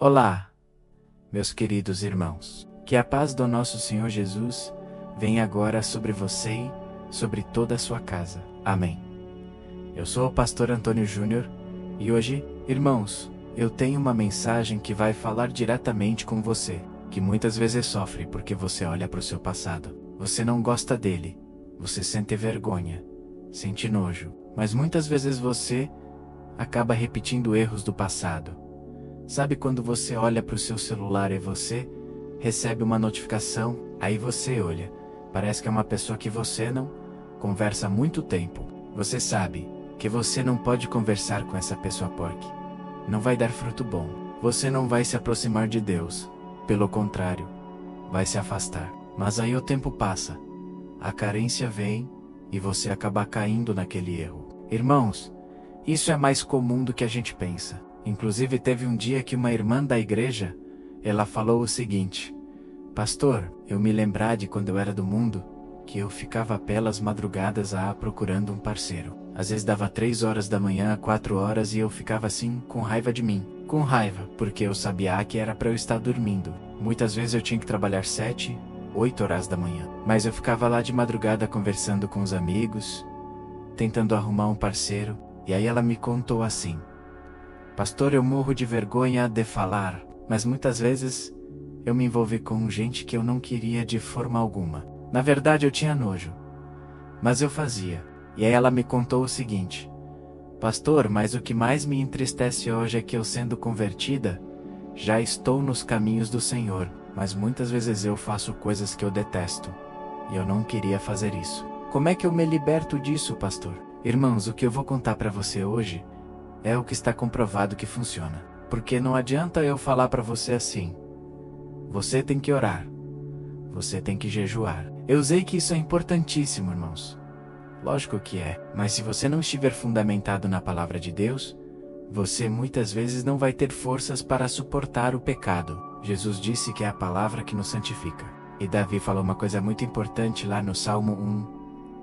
Olá, meus queridos irmãos. Que a paz do nosso Senhor Jesus venha agora sobre você e sobre toda a sua casa. Amém. Eu sou o pastor Antônio Júnior e hoje, irmãos, eu tenho uma mensagem que vai falar diretamente com você, que muitas vezes sofre porque você olha para o seu passado. Você não gosta dele, você sente vergonha, sente nojo, mas muitas vezes você acaba repetindo erros do passado. Sabe quando você olha para o seu celular e você recebe uma notificação, aí você olha, parece que é uma pessoa que você não conversa há muito tempo. Você sabe que você não pode conversar com essa pessoa porque não vai dar fruto bom. Você não vai se aproximar de Deus, pelo contrário, vai se afastar. Mas aí o tempo passa, a carência vem e você acaba caindo naquele erro. Irmãos, isso é mais comum do que a gente pensa. Inclusive teve um dia que uma irmã da igreja, ela falou o seguinte: pastor, eu me lembrar de quando eu era do mundo, que eu ficava pelas madrugadas procurando um parceiro. Às vezes dava 3 horas da manhã, 4 horas e eu ficava assim, com raiva de mim. Com raiva, porque eu sabia que era para eu estar dormindo. Muitas vezes eu tinha que trabalhar 7, 8 horas da manhã. Mas eu ficava lá de madrugada conversando com os amigos, tentando arrumar um parceiro. E aí ela me contou assim: pastor, eu morro de vergonha de falar, mas muitas vezes eu me envolvi com gente que eu não queria de forma alguma. Na verdade eu tinha nojo, mas eu fazia. E aí ela me contou o seguinte: pastor, mas o que mais me entristece hoje é que eu, sendo convertida, já estou nos caminhos do Senhor, mas muitas vezes eu faço coisas que eu detesto, e eu não queria fazer isso. Como é que eu me liberto disso, pastor? Irmãos, o que eu vou contar para você hoje é o que está comprovado que funciona. Porque não adianta eu falar para você assim: você tem que orar, você tem que jejuar. Eu sei que isso é importantíssimo, irmãos. Lógico que é, mas se você não estiver fundamentado na palavra de Deus, você muitas vezes não vai ter forças para suportar o pecado. Jesus disse que é a palavra que nos santifica. E Davi falou uma coisa muito importante lá no Salmo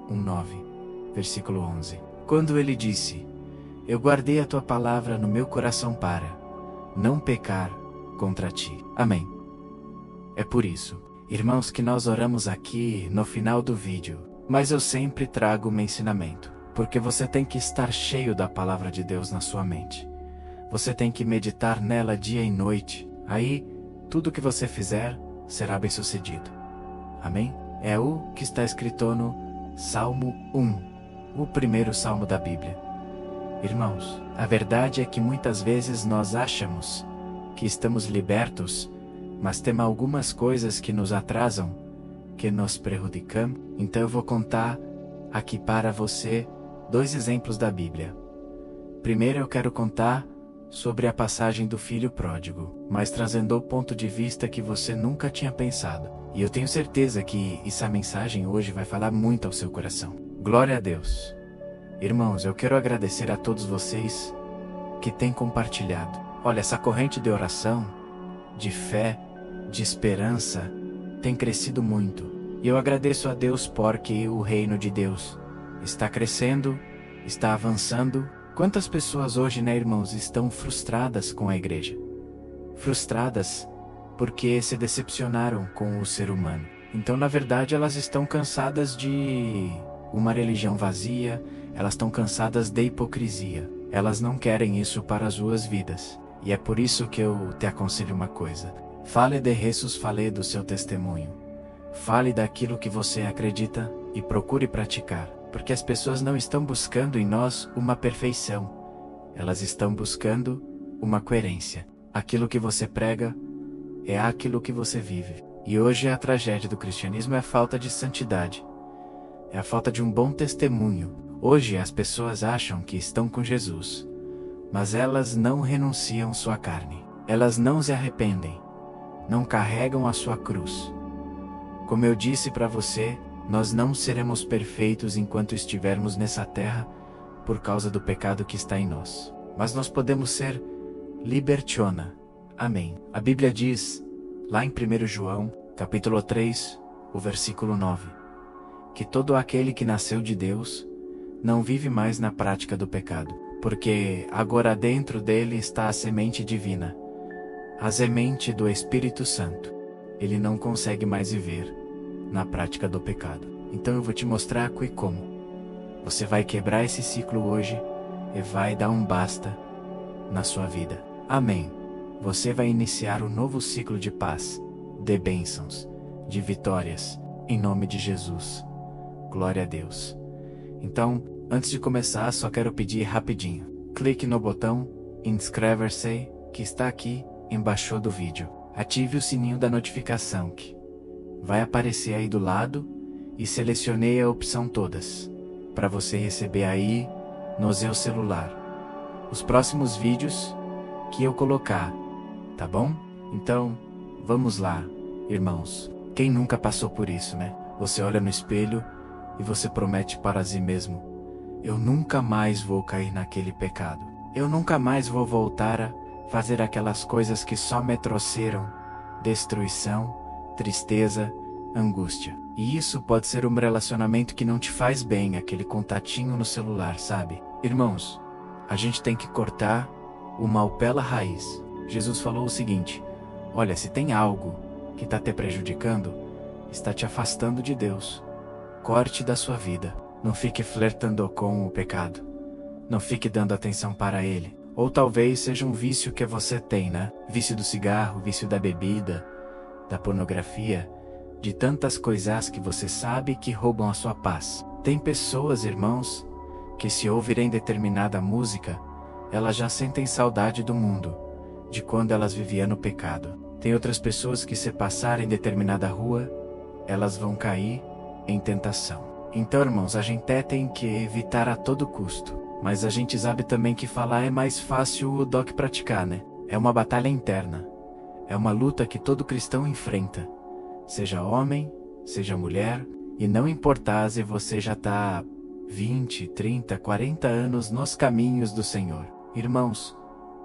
1:9, versículo 11. Quando ele disse: eu guardei a tua palavra no meu coração para não pecar contra ti. Amém. É por isso, irmãos, que nós oramos aqui no final do vídeo. Mas eu sempre trago um ensinamento, porque você tem que estar cheio da palavra de Deus na sua mente. Você tem que meditar nela dia e noite. Aí, tudo que você fizer será bem sucedido. Amém? É o que está escrito no Salmo 1, o primeiro salmo da Bíblia. Irmãos, a verdade é que muitas vezes nós achamos que estamos libertos, mas temos algumas coisas que nos atrasam, que nos prejudicam. Então eu vou contar aqui para você 2 exemplos da Bíblia. Primeiro eu quero contar sobre a passagem do filho pródigo, mas trazendo o ponto de vista que você nunca tinha pensado. E eu tenho certeza que essa mensagem hoje vai falar muito ao seu coração. Glória a Deus. Irmãos, eu quero agradecer a todos vocês que têm compartilhado. Olha, essa corrente de oração, de fé, de esperança, tem crescido muito. E eu agradeço a Deus porque o reino de Deus está crescendo, está avançando. Quantas pessoas hoje, né, irmãos, estão frustradas com a igreja? Frustradas porque se decepcionaram com o ser humano. Então, na verdade, elas estão cansadas de uma religião vazia, elas estão cansadas de hipocrisia. Elas não querem isso para as suas vidas. E é por isso que eu te aconselho uma coisa: fale de Jesus, fale do seu testemunho. Fale daquilo que você acredita e procure praticar. Porque as pessoas não estão buscando em nós uma perfeição. Elas estão buscando uma coerência. Aquilo que você prega é aquilo que você vive. E hoje a tragédia do cristianismo é a falta de santidade. É a falta de um bom testemunho. Hoje as pessoas acham que estão com Jesus, mas elas não renunciam sua carne. Elas não se arrependem. Não carregam a sua cruz. Como eu disse para você, nós não seremos perfeitos enquanto estivermos nessa terra por causa do pecado que está em nós. Mas nós podemos ser libertiona. Amém. A Bíblia diz, lá em 1 João, capítulo 3, o versículo 9, que todo aquele que nasceu de Deus não vive mais na prática do pecado, porque agora dentro dele está a semente divina, a semente do Espírito Santo, ele não consegue mais viver na prática do pecado. Então eu vou te mostrar como. Você vai quebrar esse ciclo hoje e vai dar um basta na sua vida. Amém. Você vai iniciar um novo ciclo de paz, de bênçãos, de vitórias, em nome de Jesus. Glória a Deus. Então, antes de começar, só quero pedir rapidinho. Clique no botão inscrever-se que está aqui embaixo do vídeo. Ative o sininho da notificação que vai aparecer aí do lado e selecione a opção todas, para você receber aí no seu celular os próximos vídeos que eu colocar, tá bom? Então, vamos lá, irmãos. Quem nunca passou por isso, né? Você olha no espelho e você promete para si mesmo: eu nunca mais vou cair naquele pecado. Eu nunca mais vou voltar a fazer aquelas coisas que só me trouxeram destruição, tristeza, angústia. E isso pode ser um relacionamento que não te faz bem, aquele contatinho no celular, sabe? Irmãos, a gente tem que cortar o mal pela raiz. Jesus falou o seguinte: olha, se tem algo que está te prejudicando, está te afastando de Deus, corte da sua vida. Não fique flertando com o pecado. Não fique dando atenção para ele. Ou talvez seja um vício que você tem, né? Vício do cigarro, vício da bebida, da pornografia, de tantas coisas que você sabe que roubam a sua paz. Tem pessoas, irmãos, que se ouvirem determinada música, elas já sentem saudade do mundo, de quando elas viviam no pecado. Tem outras pessoas que, se passarem determinada rua, elas vão cair em tentação. Então, irmãos, a gente tem que evitar a todo custo. Mas a gente sabe também que falar é mais fácil do que praticar, né? É uma batalha interna. É uma luta que todo cristão enfrenta. Seja homem, seja mulher, e não importa se você já está 20, 30, 40 anos nos caminhos do Senhor. Irmãos,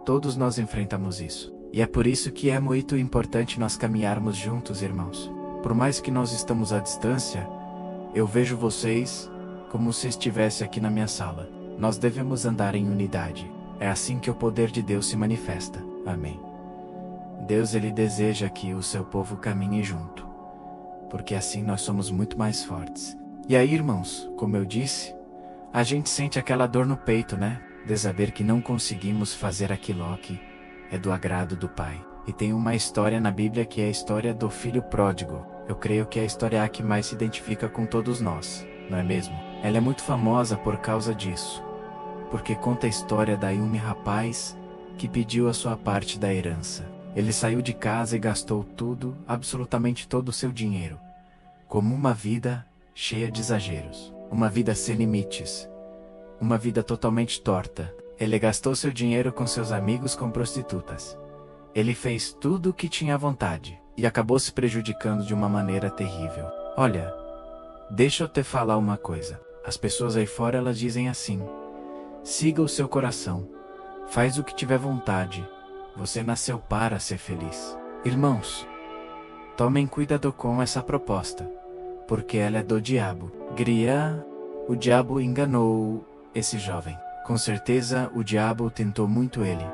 todos nós enfrentamos isso. E é por isso que é muito importante nós caminharmos juntos, irmãos. Por mais que nós estamos à distância, eu vejo vocês como se estivesse aqui na minha sala. Nós devemos andar em unidade. É assim que o poder de Deus se manifesta. Amém. Deus, ele deseja que o seu povo caminhe junto, porque assim nós somos muito mais fortes. E aí, irmãos, como eu disse, a gente sente aquela dor no peito, né? De saber que não conseguimos fazer aquilo que é do agrado do Pai. E tem uma história na Bíblia que é a história do filho pródigo. Eu creio que é a história que mais se identifica com todos nós, não é mesmo? Ela é muito famosa por causa disso, porque conta a história de um rapaz que pediu a sua parte da herança. Ele saiu de casa e gastou tudo, absolutamente todo o seu dinheiro, como uma vida cheia de exageros, uma vida sem limites, uma vida totalmente torta. Ele gastou seu dinheiro com seus amigos, com prostitutas. Ele fez tudo o que tinha vontade e acabou se prejudicando de uma maneira terrível. Olha, deixa eu te falar uma coisa. As pessoas aí fora, elas dizem assim: siga o seu coração, faz o que tiver vontade, você nasceu para ser feliz. Irmãos, tomem cuidado com essa proposta, porque ela é do diabo. O diabo enganou esse jovem. Com certeza o diabo tentou muito ele,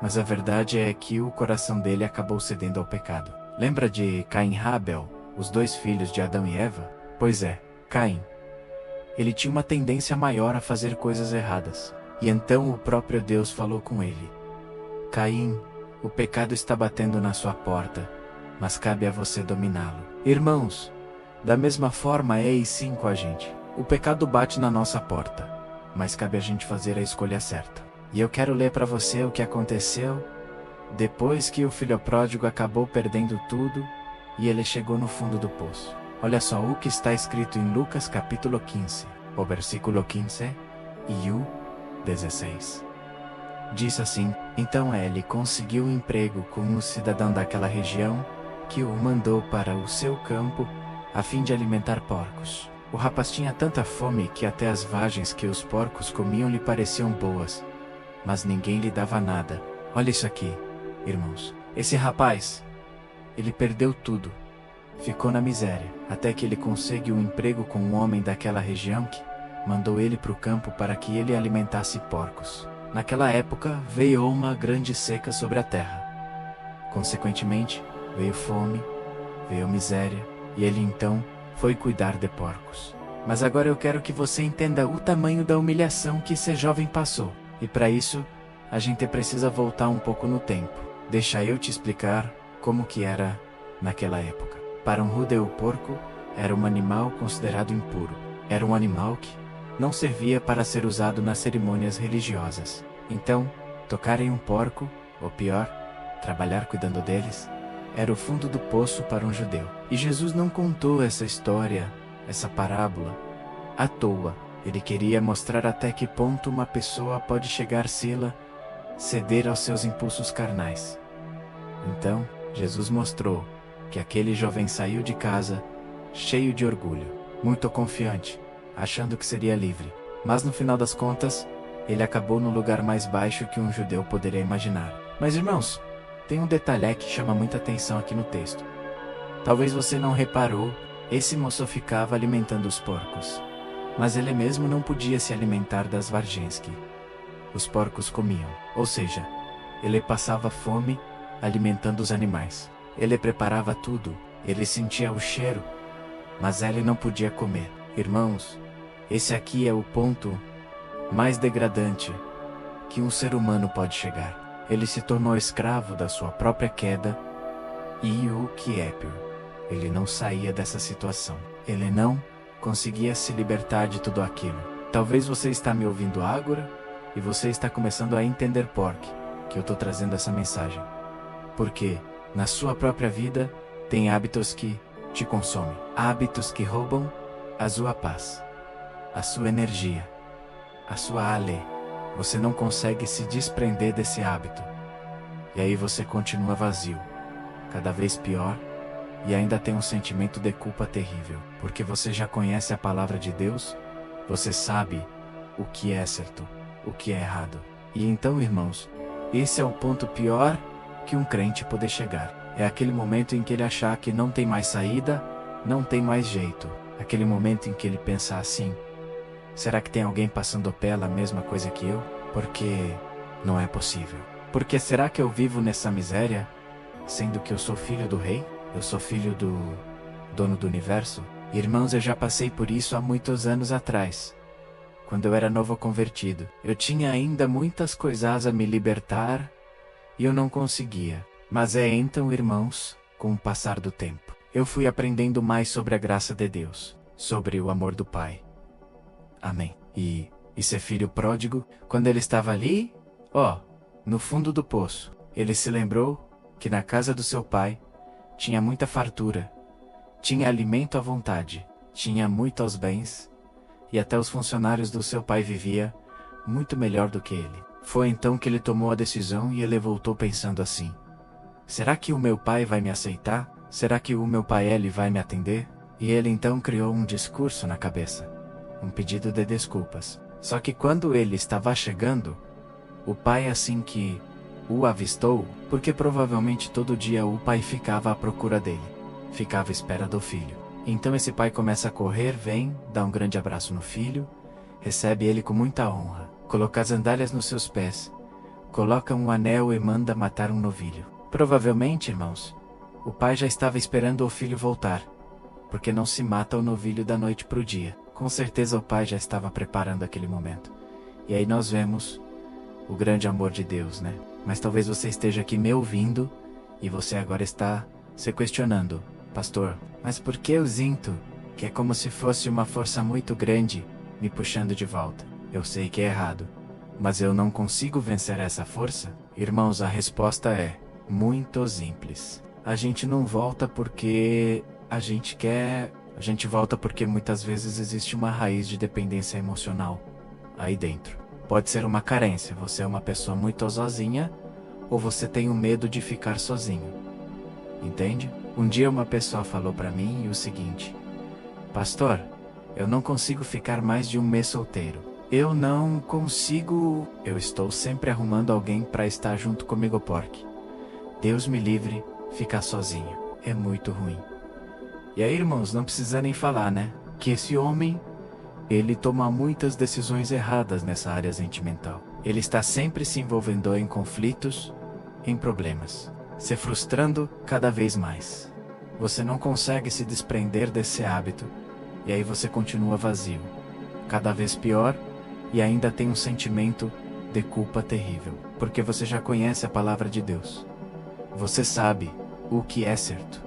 mas a verdade é que o coração dele acabou cedendo ao pecado. Lembra de Caim e Abel, os dois filhos de Adão e Eva? Pois é, Caim, ele tinha uma tendência maior a fazer coisas erradas. E então o próprio Deus falou com ele: Caim, o pecado está batendo na sua porta, mas cabe a você dominá-lo. Irmãos, da mesma forma é e sim com a gente. O pecado bate na nossa porta, mas cabe a gente fazer a escolha certa. E eu quero ler para você o que aconteceu depois que o filho pródigo acabou perdendo tudo e ele chegou no fundo do poço. Olha só o que está escrito em Lucas capítulo 15, o versículo 15 e o 16. Diz assim: então ele conseguiu um emprego com um cidadão daquela região, que o mandou para o seu campo a fim de alimentar porcos. O rapaz tinha tanta fome que até as vagens que os porcos comiam lhe pareciam boas, mas ninguém lhe dava nada. Olha isso aqui, irmãos. Esse rapaz, ele perdeu tudo. Ficou na miséria, até que ele conseguiu um emprego com um homem daquela região que mandou ele para o campo para que ele alimentasse porcos. Naquela época veio uma grande seca sobre a terra. Consequentemente, veio fome, veio miséria, e ele então foi cuidar de porcos. Mas agora eu quero que você entenda o tamanho da humilhação que esse jovem passou. E para isso, a gente precisa voltar um pouco no tempo. Deixa eu te explicar como que era naquela época. Para um judeu, o porco era um animal considerado impuro. Era um animal que não servia para ser usado nas cerimônias religiosas. Então, tocar em um porco, ou pior, trabalhar cuidando deles, era o fundo do poço para um judeu. E Jesus não contou essa história, essa parábola, à toa. Ele queria mostrar até que ponto uma pessoa pode chegar a ceder aos seus impulsos carnais. Então, Jesus mostrou que aquele jovem saiu de casa cheio de orgulho, muito confiante, achando que seria livre. Mas no final das contas, ele acabou no lugar mais baixo que um judeu poderia imaginar. Mas irmãos, tem um detalhe que chama muita atenção aqui no texto. Talvez você não reparou, esse moço ficava alimentando os porcos. Mas ele mesmo não podia se alimentar das vargens que os porcos comiam. Ou seja, ele passava fome alimentando os animais. Ele preparava tudo, ele sentia o cheiro, mas ele não podia comer. Irmãos, esse aqui é o ponto mais degradante que um ser humano pode chegar. Ele se tornou escravo da sua própria queda e o que é pior, ele não saía dessa situação. Ele não conseguia se libertar de tudo aquilo. Talvez você está me ouvindo agora e você está começando a entender por que eu estou trazendo essa mensagem. Porque na sua própria vida tem hábitos que te consomem, hábitos que roubam a sua paz, a sua energia, a sua ale. Você não consegue se desprender desse hábito. E aí você continua vazio, cada vez pior, e ainda tem um sentimento de culpa terrível. Porque você já conhece a palavra de Deus, você sabe o que é certo, o que é errado. E então, irmãos, esse é o ponto pior que um crente pode chegar. É aquele momento em que ele achar que não tem mais saída, não tem mais jeito. Aquele momento em que ele pensa assim: será que tem alguém passando pela mesma coisa que eu? Porque não é possível. Porque será que eu vivo nessa miséria, sendo que eu sou filho do rei? Eu sou filho do dono do universo? Irmãos, eu já passei por isso há muitos anos atrás. Quando eu era novo convertido, eu tinha ainda muitas coisas a me libertar e eu não conseguia. Mas é então, irmãos, com o passar do tempo, eu fui aprendendo mais sobre a graça de Deus, sobre o amor do Pai. Amém. E ser filho pródigo, quando ele estava ali, no fundo do poço, ele se lembrou que na casa do seu pai tinha muita fartura, tinha alimento à vontade, tinha muitos bens, e até os funcionários do seu pai viviam muito melhor do que ele. Foi então que ele tomou a decisão e ele voltou pensando assim: será que o meu pai vai me aceitar? Será que o meu pai ele vai me atender? E ele então criou um discurso na cabeça, um pedido de desculpas. Só que quando ele estava chegando, o pai assim que o avistou, porque provavelmente todo dia o pai ficava à procura dele, ficava à espera do filho. Então esse pai começa a correr, vem, dá um grande abraço no filho, recebe ele com muita honra, coloca as sandálias nos seus pés, coloca um anel e manda matar um novilho. Provavelmente, irmãos, o pai já estava esperando o filho voltar, porque não se mata o novilho da noite para o dia. Com certeza o pai já estava preparando aquele momento. E aí nós vemos o grande amor de Deus, né? Mas talvez você esteja aqui me ouvindo e você agora está se questionando: pastor, mas por que eu sinto que é como se fosse uma força muito grande me puxando de volta? Eu sei que é errado, mas eu não consigo vencer essa força? Irmãos, a resposta é muito simples. A gente não volta porque a gente quer, a gente volta porque muitas vezes existe uma raiz de dependência emocional aí dentro. Pode ser uma carência, você é uma pessoa muito sozinha, ou você tem o medo de ficar sozinho. Entende? Um dia uma pessoa falou para mim o seguinte: pastor, eu não consigo ficar mais de um mês solteiro. Eu não consigo, eu estou sempre arrumando alguém para estar junto comigo porque Deus me livre, ficar sozinho é muito ruim. E aí, irmãos, não precisa nem falar, né? Que esse homem, ele toma muitas decisões erradas nessa área sentimental. Ele está sempre se envolvendo em conflitos, em problemas. se frustrando cada vez mais. Você não consegue se desprender desse hábito, e aí você continua vazio, cada vez pior, e ainda tem um sentimento de culpa terrível, porque você já conhece a palavra de Deus. Você sabe o que é certo,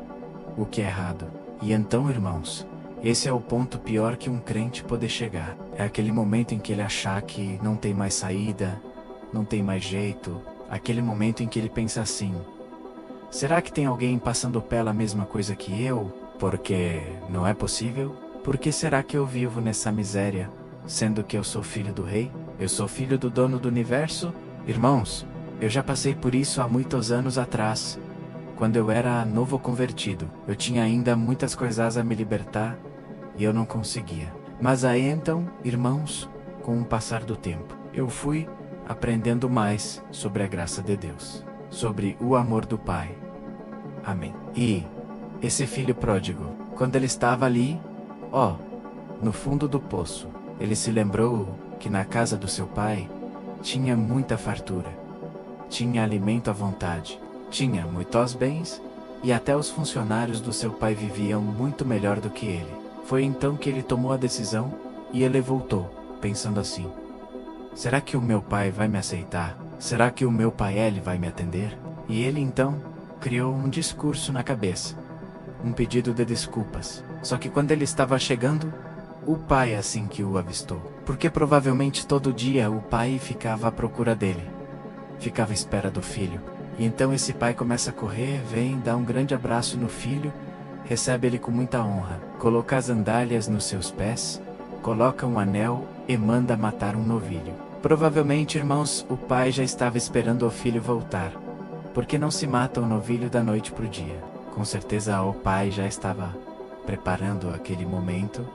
o que é errado. E então, irmãos, esse é o ponto pior que um crente pode chegar. É aquele momento em que ele achar que não tem mais saída, não tem mais jeito, aquele momento em que ele pensa assim: será que tem alguém passando pela mesma coisa que eu? Porque não é possível? Por que será que eu vivo nessa miséria, sendo que eu sou filho do rei? Eu sou filho do dono do universo? Irmãos, eu já passei por isso há muitos anos atrás, quando eu era novo convertido. Eu tinha ainda muitas coisas a me libertar, e eu não conseguia. Mas aí então, irmãos, com o passar do tempo, eu fui aprendendo mais sobre a graça de Deus, sobre o amor do Pai. Amém. E esse filho pródigo, quando ele estava ali, no fundo do poço, ele se lembrou que na casa do seu pai tinha muita fartura, tinha alimento à vontade, tinha muitos bens, e até os funcionários do seu pai viviam muito melhor do que ele. Foi então que ele tomou a decisão, e ele voltou, pensando assim: será que o meu pai vai me aceitar? Será que o meu pai ele vai me atender? E ele então criou um discurso na cabeça, um pedido de desculpas. Só que quando ele estava chegando, o pai assim que o avistou, porque provavelmente todo dia o pai ficava à procura dele, ficava à espera do filho. E então esse pai começa a correr, vem, dá um grande abraço no filho, recebe ele com muita honra, coloca as sandálias nos seus pés, coloca um anel e manda matar um novilho. Provavelmente, irmãos, o pai já estava esperando o filho voltar, porque não se mata um novilho da noite para o dia. Com certeza o pai já estava preparando aquele momento,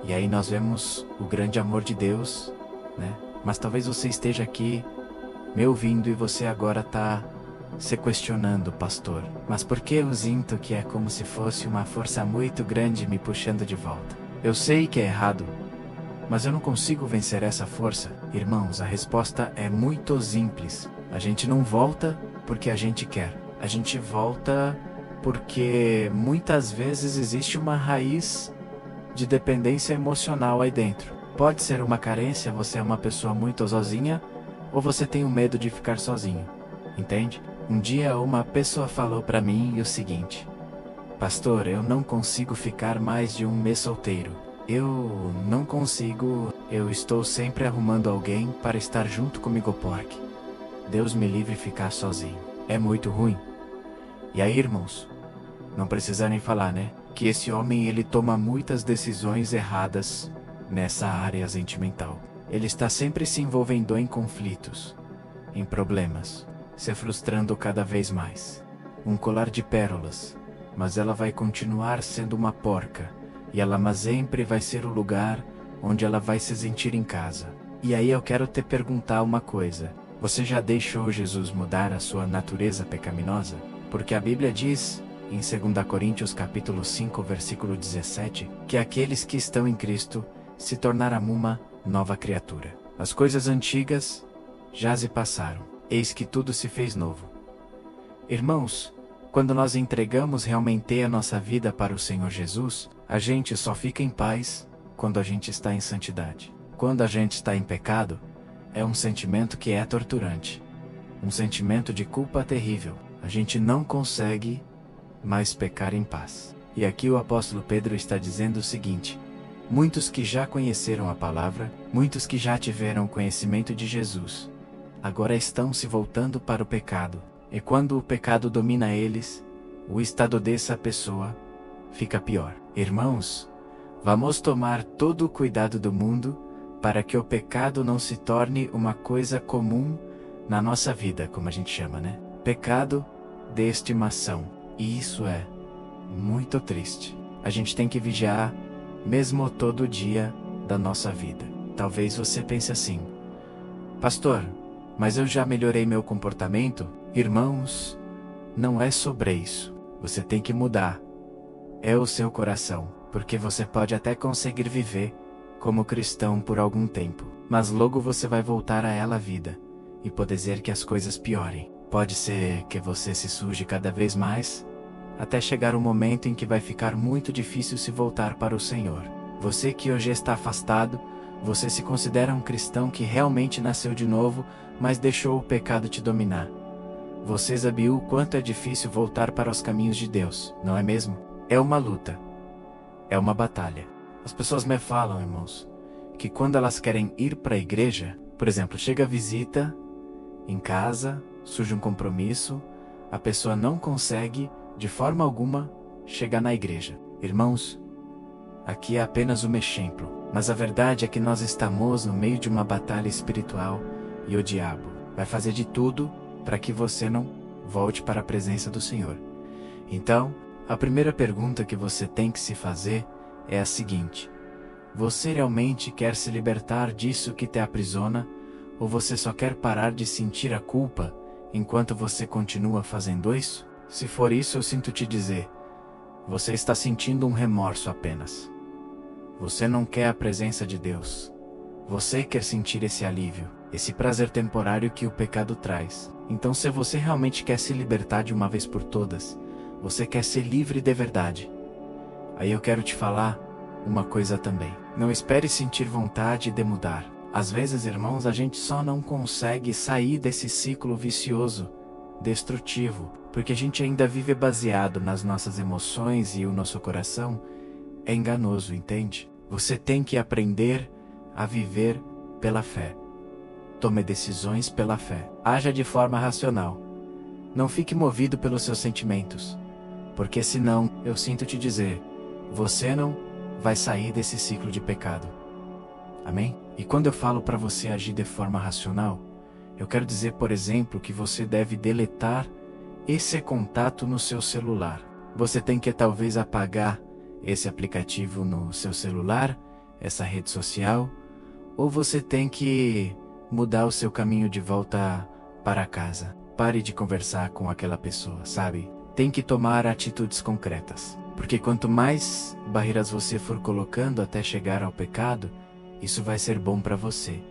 e aí nós vemos o grande amor de Deus, né? Mas talvez você esteja aqui me ouvindo e você agora está se questionando: pastor, mas por que eu sinto que é como se fosse uma força muito grande me puxando de volta? Eu sei que é errado, mas eu não consigo vencer essa força. Irmãos, a resposta é muito simples. A gente não volta porque a gente quer. A gente volta porque muitas vezes existe uma raiz de dependência emocional aí dentro. Pode ser uma carência, você é uma pessoa muito sozinha, ou você tem o medo de ficar sozinho. Entende? Um dia uma pessoa falou para mim o seguinte: pastor, eu não consigo ficar mais de um mês solteiro. Eu não consigo, eu estou sempre arrumando alguém para estar junto comigo porque Deus me livre de ficar sozinho. É muito ruim. E aí, irmãos, não precisa nem falar, né? Que esse homem ele toma muitas decisões erradas nessa área sentimental. Ele está sempre se envolvendo em conflitos, em problemas, se frustrando cada vez mais. Um colar de pérolas, mas ela vai continuar sendo uma porca, e ela mas sempre vai ser o lugar onde ela vai se sentir em casa. E aí eu quero te perguntar uma coisa: você já deixou Jesus mudar a sua natureza pecaminosa? Porque a Bíblia diz, em 2 Coríntios capítulo 5, versículo 17, que aqueles que estão em Cristo se tornaram uma nova criatura. As coisas antigas já se passaram, eis que tudo se fez novo. Irmãos, quando nós entregamos realmente a nossa vida para o Senhor Jesus, a gente só fica em paz quando a gente está em santidade. Quando a gente está em pecado, é um sentimento que é torturante, um sentimento de culpa terrível. A gente não consegue mais pecar em paz. E aqui o apóstolo Pedro está dizendo o seguinte: muitos que já conheceram a palavra, muitos que já tiveram conhecimento de Jesus, agora estão se voltando para o pecado. E quando o pecado domina eles, o estado dessa pessoa fica pior. Irmãos, vamos tomar todo o cuidado do mundo para que o pecado não se torne uma coisa comum na nossa vida, como a gente chama, né? Pecado de estimação. E isso é muito triste. A gente tem que vigiar mesmo todo dia da nossa vida. Talvez você pense assim: pastor, mas eu já melhorei meu comportamento? Irmãos, não é sobre isso. Você tem que mudar. É o seu coração, porque você pode até conseguir viver como cristão por algum tempo, mas logo você vai voltar a ela a vida, e pode ser que as coisas piorem. Pode ser que você se suje cada vez mais, até chegar um momento em que vai ficar muito difícil se voltar para o Senhor. Você que hoje está afastado, você se considera um cristão que realmente nasceu de novo, mas deixou o pecado te dominar. Você sabe o quanto é difícil voltar para os caminhos de Deus, não é mesmo? É uma luta. É uma batalha. As pessoas me falam, irmãos, que quando elas querem ir para a igreja, por exemplo, chega a visita em casa, surge um compromisso, a pessoa não consegue, de forma alguma, chegar na igreja. Irmãos, aqui é apenas um exemplo, mas a verdade é que nós estamos no meio de uma batalha espiritual e o diabo vai fazer de tudo para que você não volte para a presença do Senhor. Então, a primeira pergunta que você tem que se fazer é a seguinte: você realmente quer se libertar disso que te aprisiona, ou você só quer parar de sentir a culpa enquanto você continua fazendo isso? Se for isso, eu sinto te dizer, você está sentindo um remorso apenas. Você não quer a presença de Deus. Você quer sentir esse alívio, esse prazer temporário que o pecado traz. Então, se você realmente quer se libertar de uma vez por todas, você quer ser livre de verdade, aí eu quero te falar uma coisa também. Não espere sentir vontade de mudar. Às vezes, irmãos, a gente só não consegue sair desse ciclo vicioso, destrutivo, porque a gente ainda vive baseado nas nossas emoções e o nosso coração é enganoso, entende? Você tem que aprender a viver pela fé. Tome decisões pela fé. Haja de forma racional. Não fique movido pelos seus sentimentos, porque senão, eu sinto te dizer, você não vai sair desse ciclo de pecado. Amém? E quando eu falo para você agir de forma racional, eu quero dizer, por exemplo, que você deve deletar esse contato no seu celular. Você tem que talvez apagar esse aplicativo no seu celular, essa rede social, ou você tem que mudar o seu caminho de volta para casa. Pare de conversar com aquela pessoa, sabe? Tem que tomar atitudes concretas. Porque quanto mais barreiras você for colocando até chegar ao pecado, isso vai ser bom para você.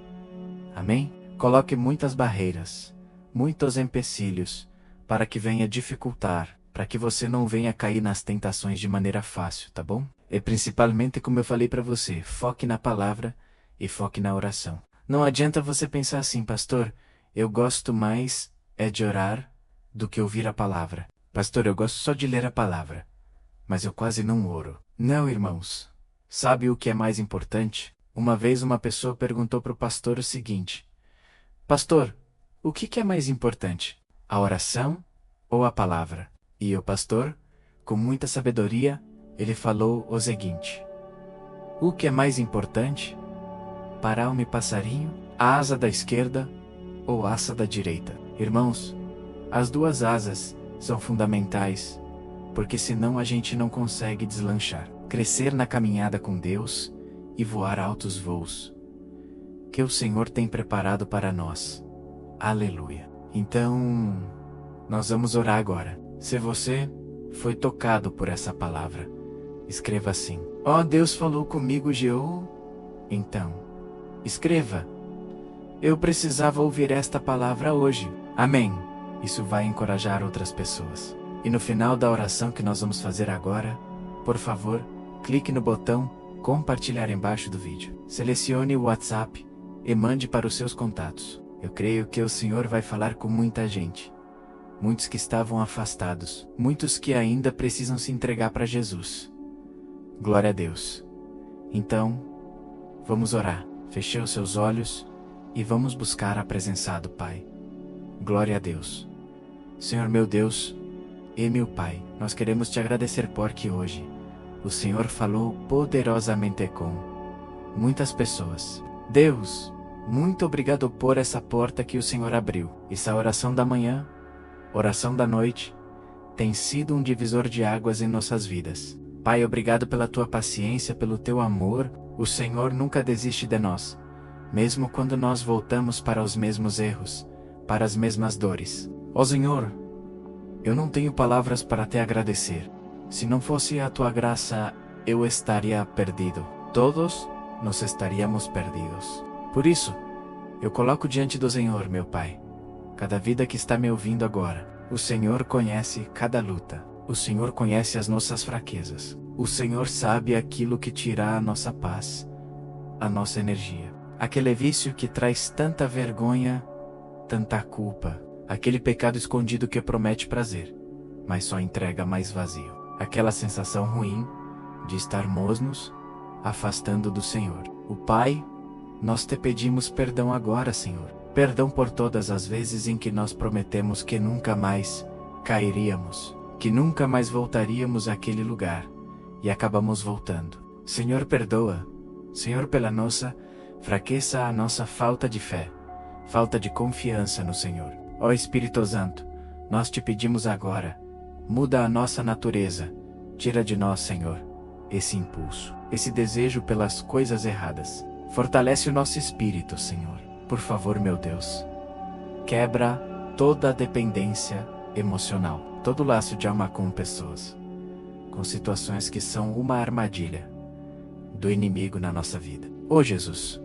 Amém? Coloque muitas barreiras, muitos empecilhos, para que venha dificultar, para que você não venha cair nas tentações de maneira fácil, tá bom? E principalmente, como eu falei para você, foque na palavra e foque na oração. Não adianta você pensar assim, pastor, eu gosto mais de orar do que ouvir a palavra. Pastor, eu gosto só de ler a palavra, mas eu quase não oro. Não, irmãos. Sabe o que é mais importante? Uma vez uma pessoa perguntou para o pastor o seguinte: pastor, o que é mais importante? A oração ou a palavra? E o pastor, com muita sabedoria, ele falou o seguinte: o que é mais importante? Parar um passarinho, a asa da esquerda ou a asa da direita? Irmãos, as duas asas são fundamentais, porque senão a gente não consegue deslanchar, crescer na caminhada com Deus e voar altos voos que o Senhor tem preparado para nós. Aleluia. Então, nós vamos orar agora. Se você foi tocado por essa palavra, escreva assim: ó, Deus falou comigo, Jeú. Então, escreva: eu precisava ouvir esta palavra hoje. Amém. Isso vai encorajar outras pessoas. E no final da oração que nós vamos fazer agora, por favor, clique no botão compartilhar embaixo do vídeo. Selecione o WhatsApp e mande para os seus contatos. Eu creio que o Senhor vai falar com muita gente. Muitos que estavam afastados. Muitos que ainda precisam se entregar para Jesus. Glória a Deus. Então, vamos orar. Feche os seus olhos e vamos buscar a presença do Pai. Glória a Deus. Senhor meu Deus e meu Pai, nós queremos te agradecer porque hoje o Senhor falou poderosamente com muitas pessoas. Deus, muito obrigado por essa porta que o Senhor abriu. Essa oração da manhã, oração da noite, tem sido um divisor de águas em nossas vidas. Pai, obrigado pela tua paciência, pelo teu amor. O Senhor nunca desiste de nós, mesmo quando nós voltamos para os mesmos erros, para as mesmas dores. Ó Senhor, eu não tenho palavras para te agradecer. Se não fosse a tua graça, eu estaria perdido. Todos nós estaríamos perdidos. Por isso, eu coloco diante do Senhor, meu Pai, cada vida que está me ouvindo agora. O Senhor conhece cada luta. O Senhor conhece as nossas fraquezas. O Senhor sabe aquilo que tira a nossa paz, a nossa energia. Aquele vício que traz tanta vergonha, tanta culpa. Aquele pecado escondido que promete prazer, mas só entrega mais vazio. Aquela sensação ruim de estarmos nos afastando do Senhor. O Pai, nós te pedimos perdão agora, Senhor. Perdão por todas as vezes em que nós prometemos que nunca mais cairíamos, que nunca mais voltaríamos àquele lugar, e acabamos voltando. Senhor, perdoa. Senhor, pela nossa fraqueza, a nossa falta de fé, falta de confiança no Senhor. Ó Espírito Santo, nós te pedimos agora, muda a nossa natureza, tira de nós, Senhor, esse impulso, esse desejo pelas coisas erradas. Fortalece o nosso espírito, Senhor. Por favor, meu Deus. Quebra toda a dependência emocional, todo laço de alma com pessoas, com situações que são uma armadilha do inimigo na nossa vida. Ó Jesus,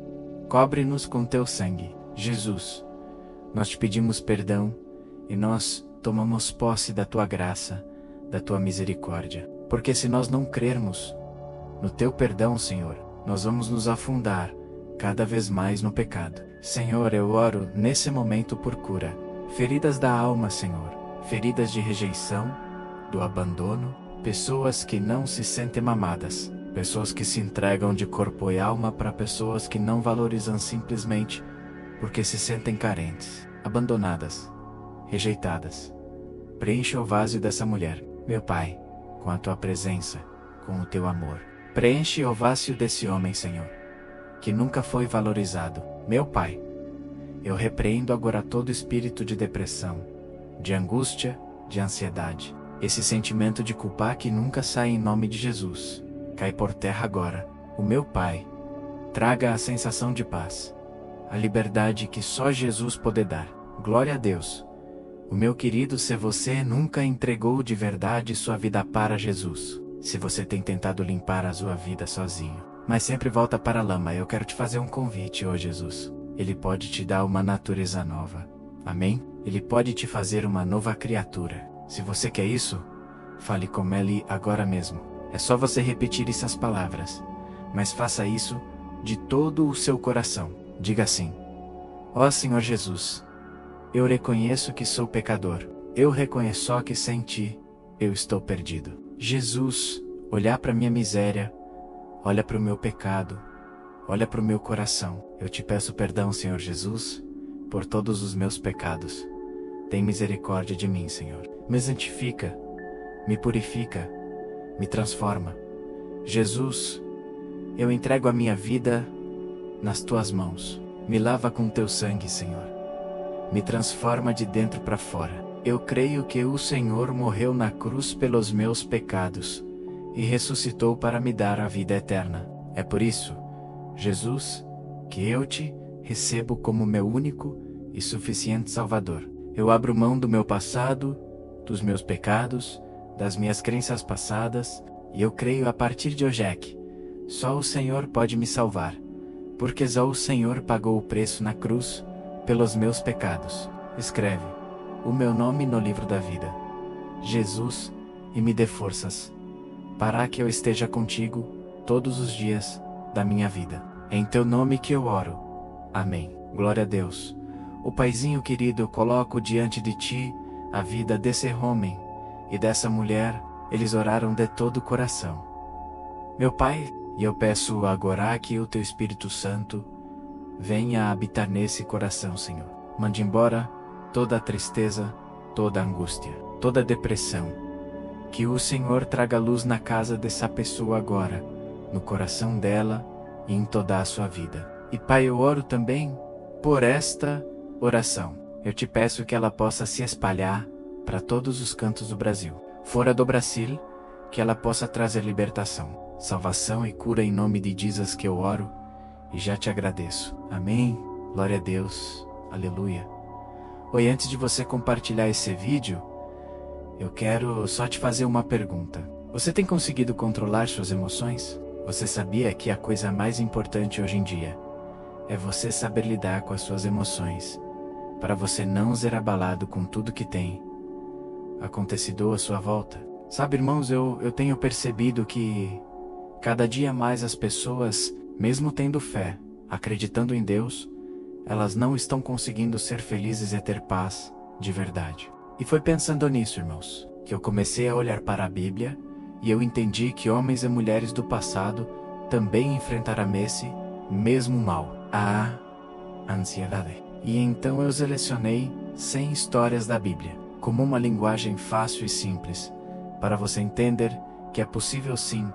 cobre-nos com teu sangue. Jesus, nós te pedimos perdão e nós tomamos posse da tua graça, da tua misericórdia. Porque se nós não crermos no teu perdão, Senhor, nós vamos nos afundar cada vez mais no pecado. Senhor, eu oro nesse momento por cura. Feridas da alma, Senhor. Feridas de rejeição, do abandono. Pessoas que não se sentem amadas. Pessoas que se entregam de corpo e alma para pessoas que não valorizam simplesmente porque se sentem carentes, abandonadas, rejeitadas. Preencha o vaso dessa mulher, meu Pai, com a tua presença, com o teu amor. Preenche o vaso desse homem, Senhor, que nunca foi valorizado. Meu Pai, eu repreendo agora todo espírito de depressão, de angústia, de ansiedade. Esse sentimento de culpa que nunca sai em nome de Jesus. Cai por terra agora. O meu Pai, traga a sensação de paz, a liberdade que só Jesus pode dar. Glória a Deus. O meu querido, se você nunca entregou de verdade sua vida para Jesus, se você tem tentado limpar a sua vida sozinho, mas sempre volta para a lama, eu quero te fazer um convite, ó Jesus. Ele pode te dar uma natureza nova. Amém? Ele pode te fazer uma nova criatura. Se você quer isso, fale com Ele agora mesmo. É só você repetir essas palavras, mas faça isso de todo o seu coração. Diga assim: ó Senhor Jesus, eu reconheço que sou pecador. Eu reconheço que sem ti, eu estou perdido. Jesus, olha para minha miséria, olha para o meu pecado, olha para o meu coração. Eu te peço perdão, Senhor Jesus, por todos os meus pecados. Tem misericórdia de mim, Senhor. Me santifica, me purifica, me transforma. Jesus, eu entrego a minha vida nas tuas mãos. Me lava com teu sangue, Senhor. Me transforma de dentro para fora. Eu creio que o Senhor morreu na cruz pelos meus pecados e ressuscitou para me dar a vida eterna. É por isso, Jesus, que eu te recebo como meu único e suficiente Salvador. Eu abro mão do meu passado, dos meus pecados, das minhas crenças passadas, e eu creio a partir de hoje que só o Senhor pode me salvar, porque só o Senhor pagou o preço na cruz pelos meus pecados. Escreve o meu nome no livro da vida, Jesus, e me dê forças para que eu esteja contigo todos os dias da minha vida. É em teu nome que eu oro. Amém. Glória a Deus. O Paizinho querido, eu coloco diante de ti a vida desse homem e dessa mulher. Eles oraram de todo o coração. Meu Pai, e eu peço agora que o teu Espírito Santo venha habitar nesse coração, Senhor. Mande embora toda a tristeza, toda a angústia, toda a depressão. Que o Senhor traga luz na casa dessa pessoa agora, no coração dela e em toda a sua vida. E Pai, eu oro também por esta oração. Eu te peço que ela possa se espalhar para todos os cantos do Brasil. Fora do Brasil, que ela possa trazer libertação, salvação e cura em nome de Jesus que eu oro e já te agradeço. Amém. Glória a Deus. Aleluia. Oi, antes de você compartilhar esse vídeo, eu quero só te fazer uma pergunta. Você tem conseguido controlar suas emoções? Você sabia que a coisa mais importante hoje em dia é você saber lidar com as suas emoções, para você não ser abalado com tudo que tem acontecido à sua volta. Sabe, irmãos, eu tenho percebido que cada dia mais as pessoas, mesmo tendo fé, acreditando em Deus, elas não estão conseguindo ser felizes e ter paz de verdade. E foi pensando nisso, irmãos, que eu comecei a olhar para a Bíblia e eu entendi que homens e mulheres do passado também enfrentaram esse mesmo mal, a ansiedade. E então eu selecionei 100 histórias da Bíblia, como uma linguagem fácil e simples, para você entender que é possível sim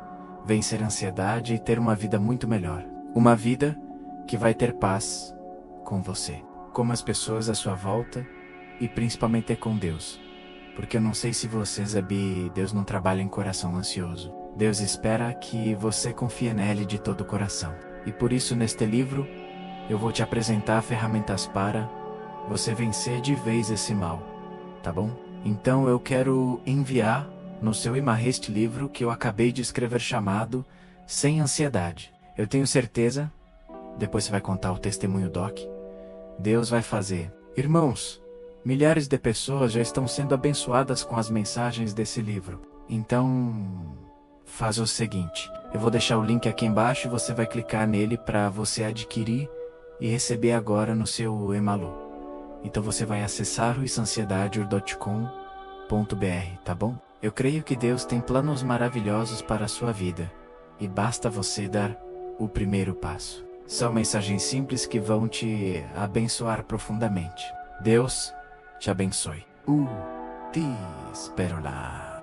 vencer a ansiedade e ter uma vida muito melhor. Uma vida que vai ter paz com você, com as pessoas à sua volta e principalmente com Deus. Porque eu não sei se você sabe, Deus não trabalha em coração ansioso. Deus espera que você confie nele de todo o coração. E por isso neste livro eu vou te apresentar ferramentas para você vencer de vez esse mal, tá bom? Então eu quero enviar no seu e-mail este livro que eu acabei de escrever chamado Sem Ansiedade. Eu tenho certeza, depois você vai contar o testemunho Doc, Deus vai fazer. Irmãos, milhares de pessoas já estão sendo abençoadas com as mensagens desse livro. Então, faz o seguinte, eu vou deixar o link aqui embaixo e você vai clicar nele para você adquirir e receber agora no seu e-mail. Então você vai acessar ruisansiedade.com.br, tá bom? Eu creio que Deus tem planos maravilhosos para a sua vida, e basta você dar o primeiro passo. São mensagens simples que vão te abençoar profundamente. Deus te abençoe. Te espero lá.